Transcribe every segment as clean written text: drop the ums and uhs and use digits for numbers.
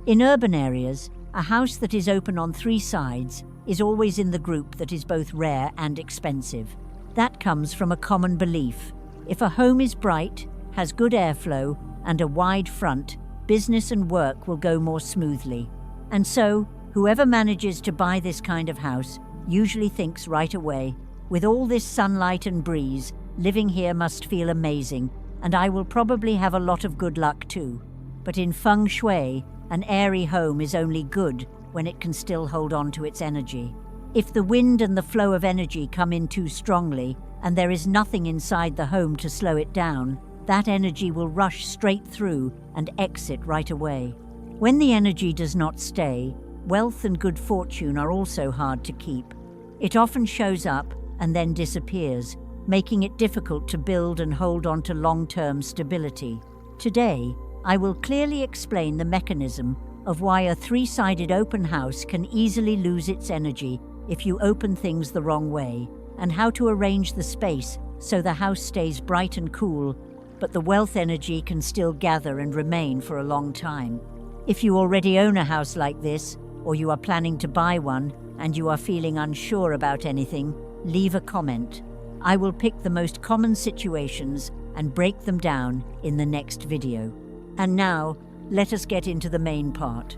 In urban areas, a house that is open on 3 sides is always in the group that is both rare and expensive. That comes from a common belief. If a home is bright, has good airflow, and a wide front, business and work will go more smoothly. And so, whoever manages to buy this kind of house usually thinks right away, with all this sunlight and breeze, living here must feel amazing, and I will probably have a lot of good luck too. But in Feng Shui, an airy home is only good when it can still hold on to its energy. If the wind and the flow of energy come in too strongly, and there is nothing inside the home to slow it down, that energy will rush straight through and exit right away. When the energy does not stay, wealth and good fortune are also hard to keep. It often shows up and then disappears, making it difficult to build and hold on to long-term stability. Today, I will clearly explain the mechanism of why a 3-sided open house can easily lose its energy if you open things the wrong way, and how to arrange the space so the house stays bright and cool, but the wealth energy can still gather and remain for a long time. If you already own a house like this, or you are planning to buy one, and you are feeling unsure about anything, leave a comment. I will pick the most common situations and break them down in the next video. And now, let us get into the main part.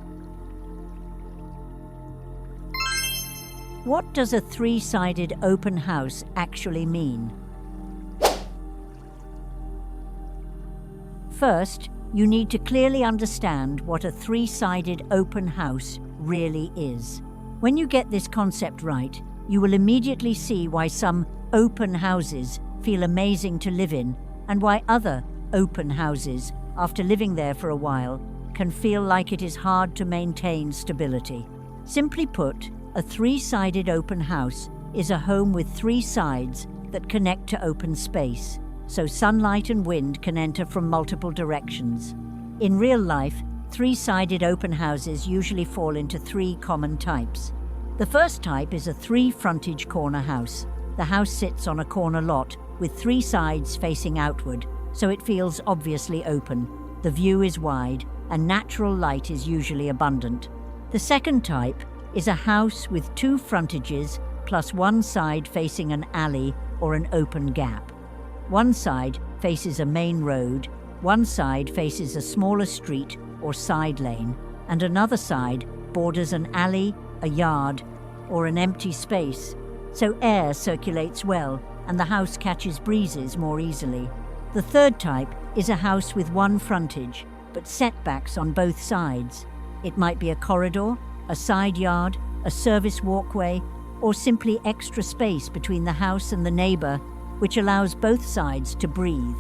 What does a 3-sided open house actually mean? First, you need to clearly understand what a 3-sided open house really is. When you get this concept right, you will immediately see why some open houses feel amazing to live in, and why other open houses, after living there for a while, can feel like it is hard to maintain stability. Simply put, a 3-sided open house is a home with 3 sides that connect to open space, so sunlight and wind can enter from multiple directions. In real life, 3-sided open houses usually fall into 3 common types. The first type is a 3-frontage corner house. The house sits on a corner lot with 3 sides facing outward, so it feels obviously open. The view is wide, and natural light is usually abundant. The second type is a house with 2 frontages plus 1 side facing an alley or an open gap. One side faces a main road, one side faces a smaller street or side lane, and another side borders an alley, a yard, or an empty space, so air circulates well and the house catches breezes more easily. The third type is a house with 1 frontage, but setbacks on both sides. It might be a corridor, a side yard, a service walkway, or simply extra space between the house and the neighbor, which allows both sides to breathe.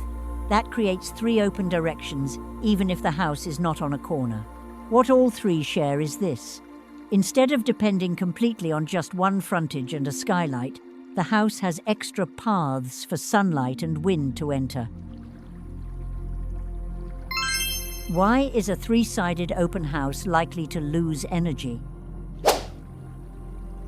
That creates 3 open directions, even if the house is not on a corner. What all 3 share is this. Instead of depending completely on just 1 frontage and a skylight, the house has extra paths for sunlight and wind to enter. Why is a 3-sided open house likely to lose energy?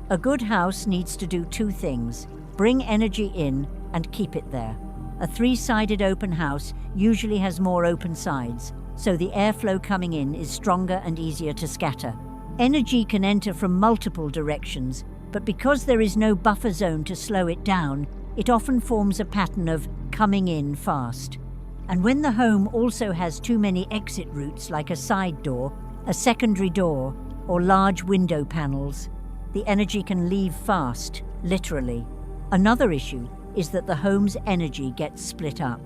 A good house needs to do 2 things: bring energy in and keep it there. A 3-sided open house usually has more open sides, so the airflow coming in is stronger and easier to scatter. Energy can enter from multiple directions, but because there is no buffer zone to slow it down, it often forms a pattern of coming in fast. And when the home also has too many exit routes, like a side door, a secondary door, or large window panels, the energy can leave fast, literally. Another issue is that the home's energy gets split up.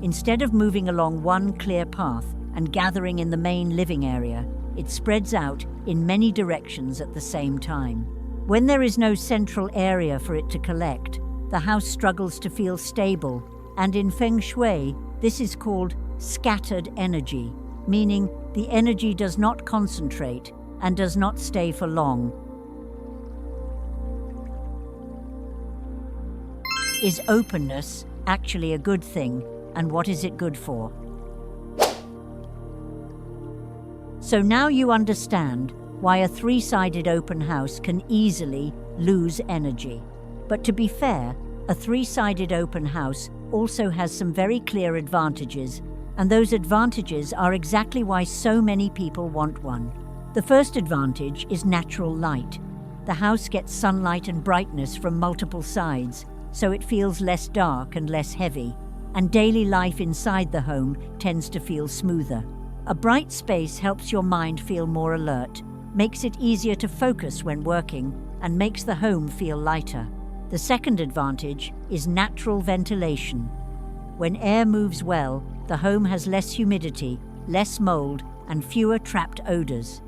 Instead of moving along one clear path and gathering in the main living area, it spreads out in many directions at the same time. When there is no central area for it to collect, the house struggles to feel stable, and in Feng Shui, this is called scattered energy, meaning the energy does not concentrate and does not stay for long. Is openness actually a good thing, and what is it good for? So now you understand why a 3-sided open house can easily lose energy. But to be fair, a 3-sided open house also has some very clear advantages, and those advantages are exactly why so many people want one. The first advantage is natural light. The house gets sunlight and brightness from multiple sides, so it feels less dark and less heavy, and daily life inside the home tends to feel smoother. A bright space helps your mind feel more alert, makes it easier to focus when working, and makes the home feel lighter. The second advantage is natural ventilation. When air moves well, the home has less humidity, less mold, and fewer trapped odors.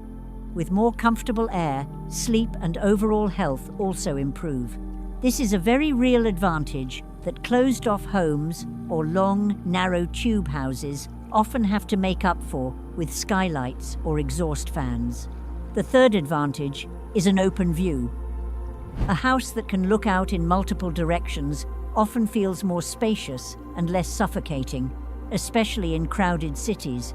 With more comfortable air, sleep and overall health also improve. This is a very real advantage that closed-off homes or long, narrow tube houses often have to make up for with skylights or exhaust fans. The third advantage is an open view. A house that can look out in multiple directions often feels more spacious and less suffocating, especially in crowded cities.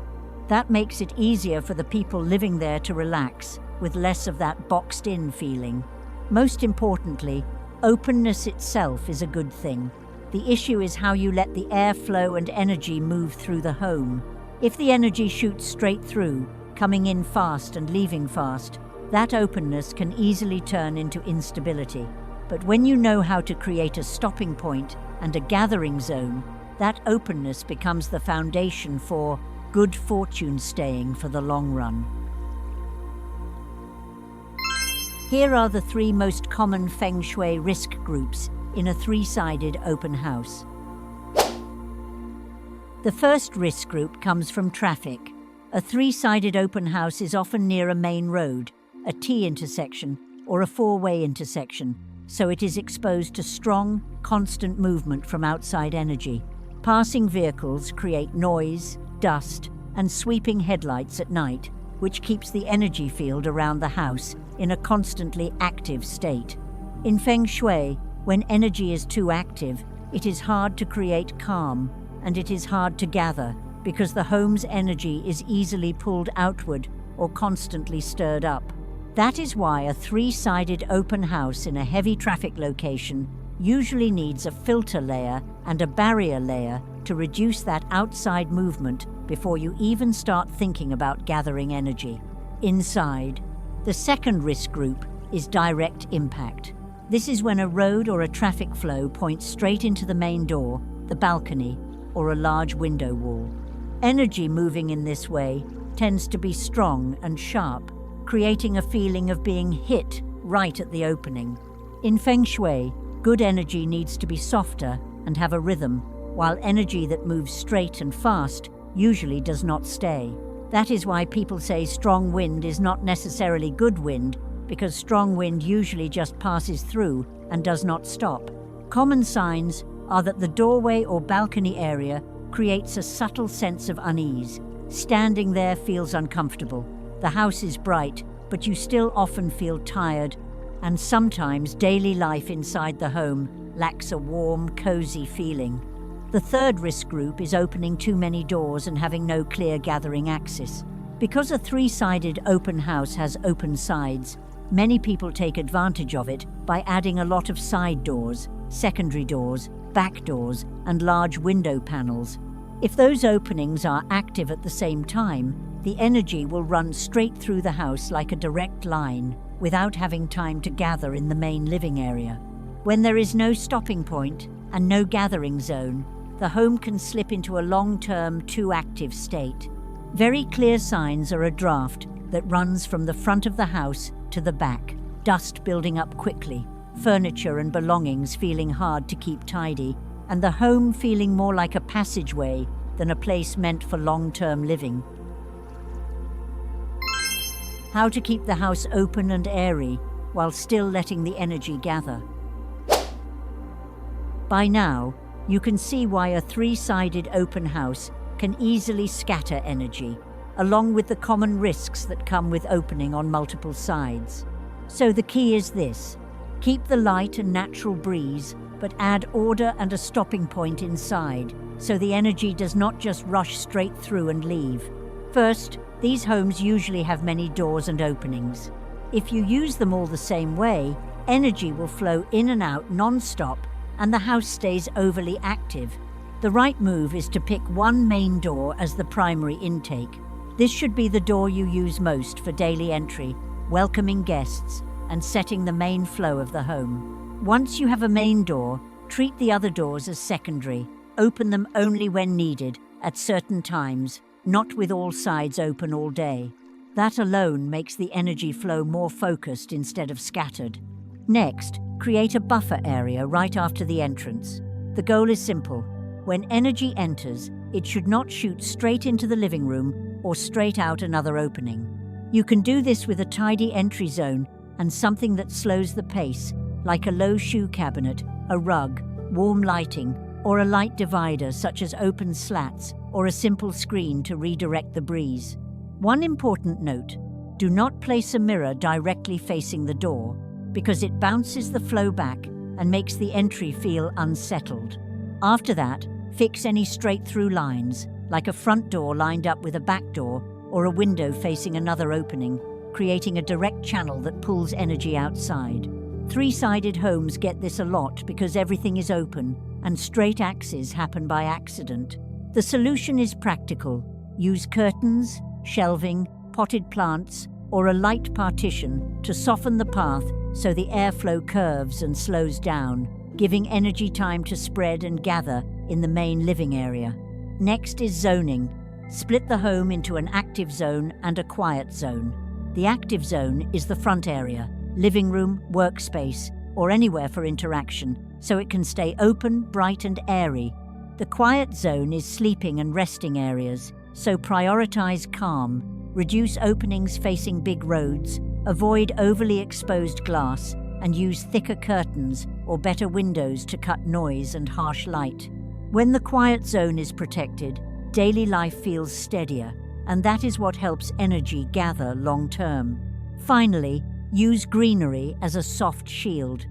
That makes it easier for the people living there to relax, with less of that boxed-in feeling. Most importantly, openness itself is a good thing. The issue is how you let the airflow and energy move through the home. If the energy shoots straight through, coming in fast and leaving fast, that openness can easily turn into instability. But when you know how to create a stopping point and a gathering zone, that openness becomes the foundation for good fortune staying for the long run. Here are the 3 most common Feng Shui risk groups in a 3-sided open house. The first risk group comes from traffic. A 3-sided open house is often near a main road, a T intersection, or a 4-way intersection, so it is exposed to strong, constant movement from outside energy. Passing vehicles create noise, dust, and sweeping headlights at night, which keeps the energy field around the house in a constantly active state. In Feng Shui, when energy is too active, it is hard to create calm, and it is hard to gather, because the home's energy is easily pulled outward or constantly stirred up. That is why a 3-sided open house in a heavy traffic location usually needs a filter layer and a barrier layer to reduce that outside movement before you even start thinking about gathering energy. Inside, the second risk group is direct impact. This is when a road or a traffic flow points straight into the main door, the balcony, or a large window wall. Energy moving in this way tends to be strong and sharp, creating a feeling of being hit right at the opening. In Feng Shui, good energy needs to be softer and have a rhythm, while energy that moves straight and fast usually does not stay. That is why people say strong wind is not necessarily good wind, because strong wind usually just passes through and does not stop. Common signs are that the doorway or balcony area creates a subtle sense of unease. Standing there feels uncomfortable. The house is bright, but you still often feel tired, and sometimes daily life inside the home lacks a warm, cozy feeling. The third risk group is opening too many doors and having no clear gathering axis. Because a 3-sided open house has open sides, many people take advantage of it by adding a lot of side doors, secondary doors, back doors, and large window panels. If those openings are active at the same time, the energy will run straight through the house like a direct line without having time to gather in the main living area. When there is no stopping point and no gathering zone, the home can slip into a long-term too active state. Very clear signs are a draft that runs from the front of the house to the back, dust building up quickly, furniture and belongings feeling hard to keep tidy, and the home feeling more like a passageway than a place meant for long-term living. How to keep the house open and airy while still letting the energy gather. By now, you can see why a 3-sided open house can easily scatter energy, along with the common risks that come with opening on multiple sides. So the key is this: keep the light and natural breeze, but add order and a stopping point inside, so the energy does not just rush straight through and leave. First, these homes usually have many doors and openings. If you use them all the same way, energy will flow in and out non-stop, and the house stays overly active. The right move is to pick one main door as the primary intake. This should be the door you use most for daily entry, welcoming guests, and setting the main flow of the home. Once you have a main door, treat the other doors as secondary. Open them only when needed, at certain times, not with all sides open all day. That alone makes the energy flow more focused instead of scattered. Next, create a buffer area right after the entrance. The goal is simple. When energy enters, it should not shoot straight into the living room or straight out another opening. You can do this with a tidy entry zone and something that slows the pace, like a low shoe cabinet, a rug, warm lighting, or a light divider such as open slats or a simple screen to redirect the breeze. One important note: do not place a mirror directly facing the door, because it bounces the flow back and makes the entry feel unsettled. After that, fix any straight-through lines, like a front door lined up with a back door or a window facing another opening, creating a direct channel that pulls energy outside. Three-sided homes get this a lot because everything is open and straight axes happen by accident. The solution is practical. Use curtains, shelving, potted plants, or a light partition to soften the path so the airflow curves and slows down, giving energy time to spread and gather in the main living area. Next is zoning. Split the home into an active zone and a quiet zone. The active zone is the front area, living room, workspace, or anywhere for interaction, so it can stay open, bright, and airy. The quiet zone is sleeping and resting areas, so prioritize calm, reduce openings facing big roads, avoid overly exposed glass, and use thicker curtains or better windows to cut noise and harsh light. When the quiet zone is protected, daily life feels steadier, and that is what helps energy gather long-term. Finally, use greenery as a soft shield.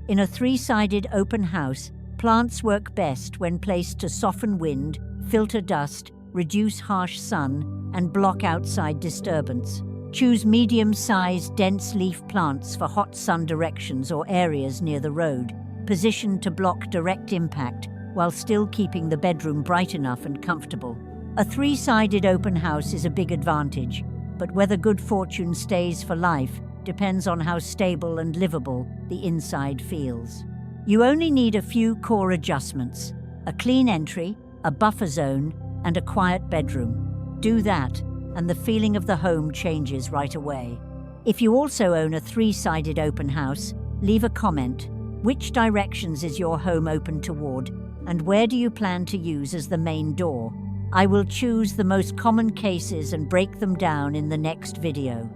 In a three-sided open house, plants work best when placed to soften wind, filter dust, reduce harsh sun, and block outside disturbance. Choose medium-sized, dense leaf plants for hot sun directions or areas near the road, positioned to block direct impact while still keeping the bedroom bright enough and comfortable. A three-sided open house is a big advantage, but whether good fortune stays for life depends on how stable and livable the inside feels. You only need a few core adjustments: a clean entry, a buffer zone, and a quiet bedroom. Do that, and the feeling of the home changes right away. If you also own a three-sided open house, leave a comment. Which directions is your home open toward, and where do you plan to use as the main door? I will choose the most common cases and break them down in the next video.